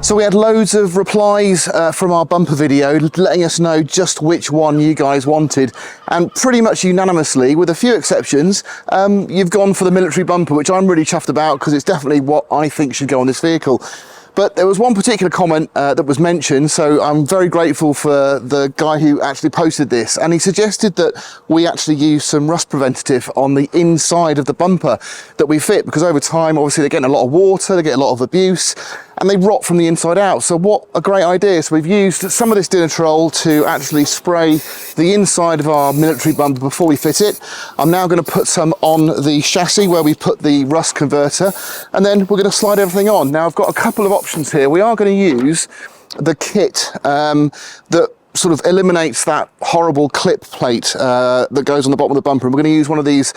So we had loads of replies from our bumper video letting us know just which one you guys wanted, and pretty much unanimously, with a few exceptions, you've gone for the military bumper, which I'm really chuffed about because it's definitely what I think should go on this vehicle. But there was one particular comment that was mentioned, so I'm very grateful for the guy who actually posted this, and he suggested that we actually use some rust preventative on the inside of the bumper that we fit, because over time, obviously, they're getting a lot of water, they get a lot of abuse, and they rot from the inside out. So what a great idea. So we've used some of this DINITROL to actually spray the inside of our military bumper before we fit it. I'm now going to put some on the chassis where we put the rust converter, and then we're going to slide everything on. Now I've got a couple of options here. We are going to use the kit that sort of eliminates that horrible clip plate that goes on the bottom of the bumper, and we're going to use one of these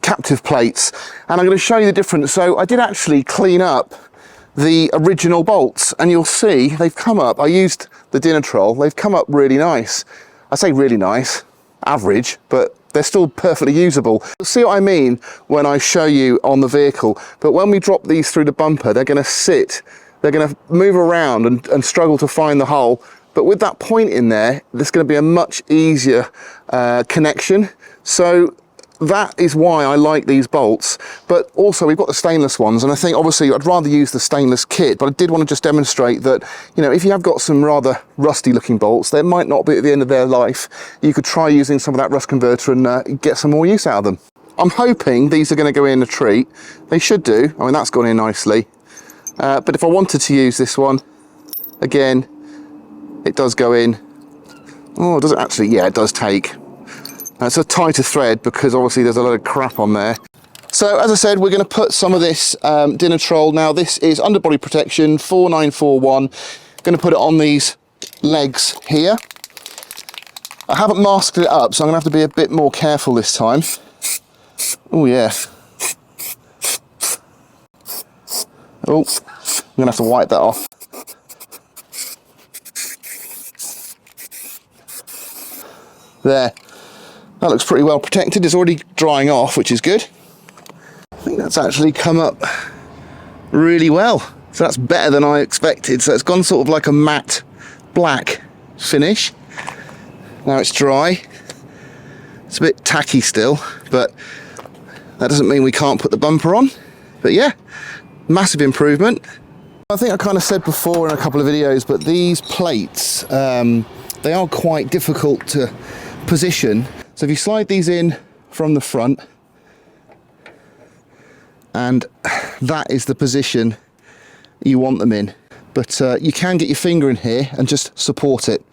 captive plates, and I'm going to show you the difference. So I did actually clean up the original bolts, and you'll see they've come up. I used the DINITROL, they've come up really nice. I say really nice, average, but they're still perfectly usable. You'll see what I mean when I show you on the vehicle, but when we drop these through the bumper, they're going to sit, they're going to move around and struggle to find the hole. But with that point in there, there's going to be a much easier connection. So that is why I like these bolts. But also we've got the stainless ones, and I think obviously I'd rather use the stainless kit, but I did want to just demonstrate that, you know, if you have got some rather rusty looking bolts, they might not be at the end of their life. You could try using some of that rust converter and get some more use out of them. I'm hoping these are going to go in a treat. They should do. I mean, that's gone in nicely. But if I wanted to use this one, again, it does go in. Oh, does it actually? Yeah, it does take. It's a tighter thread because obviously there's a lot of crap on there. So as I said, we're going to put some of this DINITROL. Now this is underbody protection 4941. Going to put it on these legs here. I haven't masked it up, so I'm going to have to be a bit more careful this time. Oh yeah. Oh, I'm going to have to wipe that off. There. That looks pretty well protected. It's already drying off, which is good. I think that's actually come up really well. So that's better than I expected. So it's gone sort of like a matte black finish. Now it's dry. It's a bit tacky still, but that doesn't mean we can't put the bumper on. But yeah, massive improvement. I think I kind of said before in a couple of videos, but these plates, they are quite difficult to position. So if you slide these in from the front, and that is the position you want them in, but you can get your finger in here and just support it,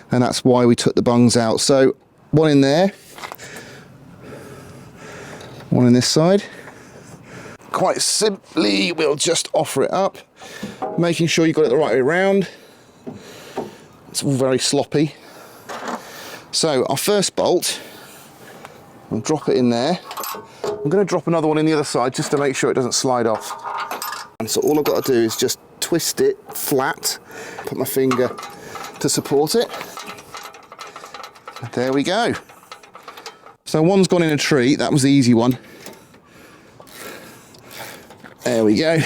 and that's why we took the bungs out. So one in there, one in this side. Quite simply, we'll just offer it up, making sure you've got it the right way around. It's all very sloppy. So our first bolt, I'll drop it in there. I'm going to drop another one in the other side just to make sure it doesn't slide off. And so all I've got to do is just twist it flat, put my finger to support it. There we go. So one's gone in a treat, that was the easy one. There we go.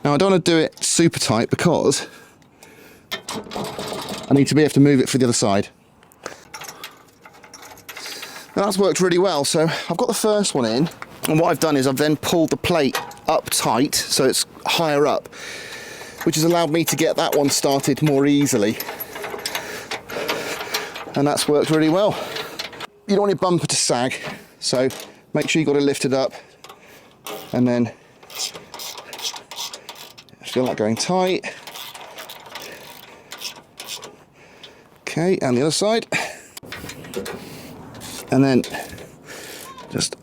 Now I don't want to do it super tight because I need to be able to move it for the other side. Now that's worked really well. So I've got the first one in, and what I've done is I've then pulled the plate up tight so it's higher up, which has allowed me to get that one started more easily. And that's worked really well. You don't want your bumper to sag, so make sure you've got it lifted up, and then feel like going tight. Okay, and the other side. And then just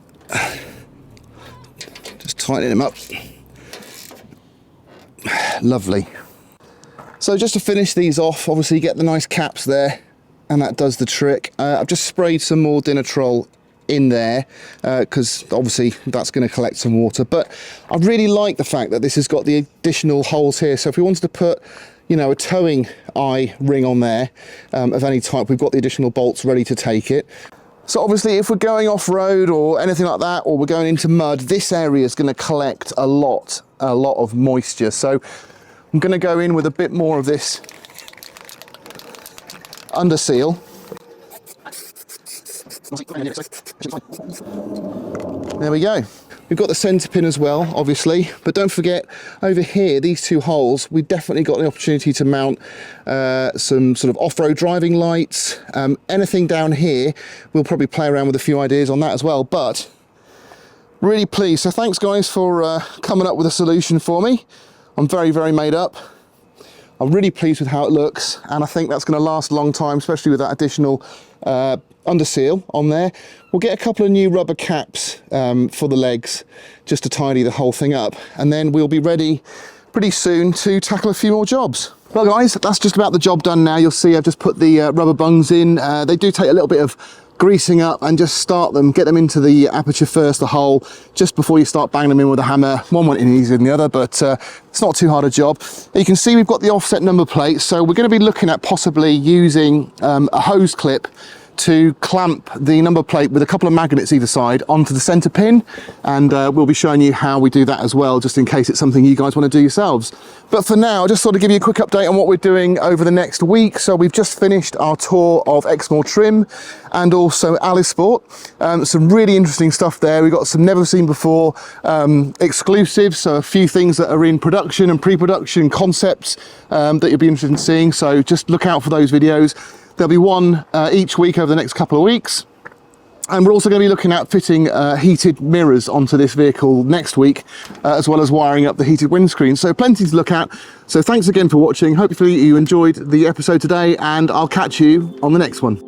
tighten them up. Lovely. So just to finish these off, obviously you get the nice caps there, and that does the trick. I've just sprayed some more DINITROL in there because obviously that's going to collect some water, but I really like the fact that this has got the additional holes here. So if we wanted to put, you know, a towing eye ring on there of any type, we've got the additional bolts ready to take it. So obviously if we're going off-road or anything like that, or we're going into mud, this area is going to collect a lot of moisture. So I'm going to go in with a bit more of this under seal. There we go. We've got the centre pin as well, obviously, but don't forget over here, these two holes, we've definitely got the opportunity to mount some sort of off-road driving lights. Anything down here, we'll probably play around with a few ideas on that as well, but really pleased. So thanks guys for coming up with a solution for me. I'm very, very made up. I'm really pleased with how it looks, and I think that's going to last a long time, especially with that additional under seal on there. We'll get a couple of new rubber caps for the legs just to tidy the whole thing up, and then we'll be ready pretty soon to tackle a few more jobs. Well guys, that's just about the job done now. You'll see I've just put the rubber bungs in. They do take a little bit of greasing up, and just start them, get them into the aperture first, the hole, just before you start banging them in with a hammer. One went in easier than the other, but it's not too hard a job. You can see we've got the offset number plate, so we're going to be looking at possibly using a hose clip to clamp the number plate with a couple of magnets either side onto the center pin, and we'll be showing you how we do that as well, just in case it's something you guys want to do yourselves. But for now, I just thought I'd give you a quick update on what we're doing over the next week. So we've just finished our tour of Exmoor Trim and also Alisport. Some really interesting stuff there. We've got some never seen before exclusives, so a few things that are in production and pre-production concepts that you'll be interested in seeing. So just look out for those videos. There'll be one each week over the next couple of weeks. And we're also going to be looking at fitting heated mirrors onto this vehicle next week, as well as wiring up the heated windscreen. So plenty to look at. So thanks again for watching. Hopefully you enjoyed the episode today, and I'll catch you on the next one.